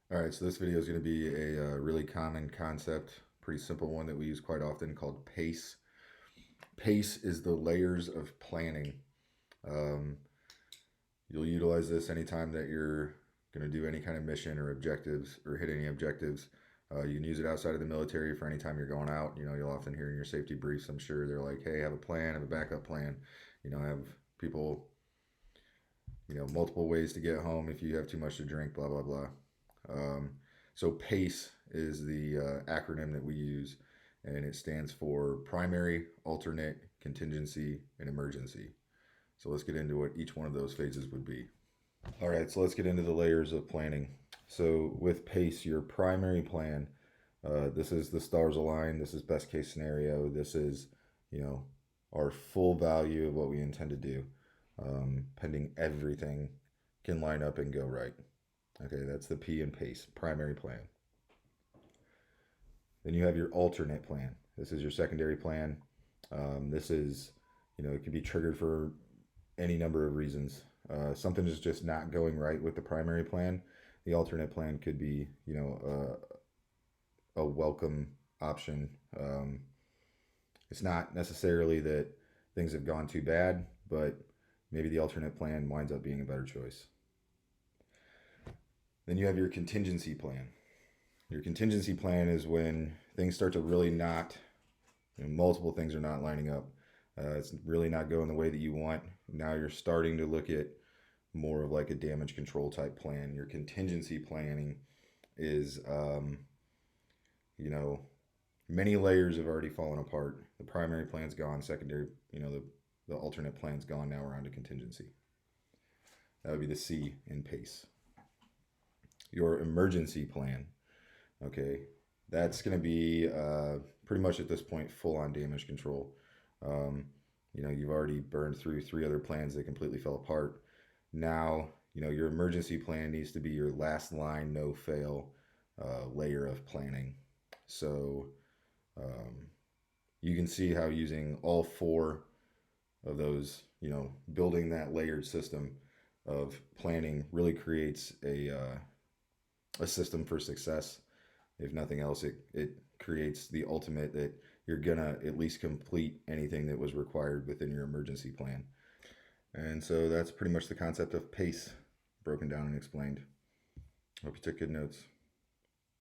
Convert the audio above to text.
All right, so this video is going to be a really common concept, pretty simple one that we use quite often called PACE. PACE is the layers of planning. Um, you'll utilize this anytime that you're going to do any kind of mission or objectives or hit any objectives. You can use it outside of the military for any time you're going out. You'll often hear in your safety briefs, I'm sure they're like, hey, have a plan, have a backup plan. Have people, multiple ways to get home if you have too much to drink, blah, blah, blah. Um, so PACE is the acronym that we use, and it stands for primary, alternate, contingency, and emergency. So let's get into what each one of those phases would be. All right, so let's get into the layers of planning. So with PACE, your primary plan, this is the stars align. This is best case scenario. This is, you know, our full value of what we intend to do, pending everything can line up and go right. Okay, that's the P in PACE, primary plan. Then you have your alternate plan. This is your secondary plan. This is, it can be triggered for any number of reasons. Something is just not going right with the primary plan. The alternate plan could be, a welcome option. It's not necessarily that things have gone too bad, but maybe the alternate plan winds up being a better choice. Then you have your contingency plan. Your contingency plan is when things start to really not, multiple things are not lining up. It's really not going the way that you want. Now you're starting to look at more of like a damage control type plan. Your contingency planning is, many layers have already fallen apart. The primary plan's gone, secondary, the alternate plan's gone. Now we're on to contingency. That would be the C in PACE. Your emergency plan. Okay, that's going to be pretty much at this point full on damage control. You've already burned through three other plans that completely fell apart. Now, your emergency plan needs to be your last line, no fail layer of planning. So you can see how using all four of those, building that layered system of planning really creates a system for success. If nothing else, it creates the ultimate that you're gonna at least complete anything that was required within your emergency plan. And so that's pretty much the concept of PACE broken down and explained. Hope you took good notes.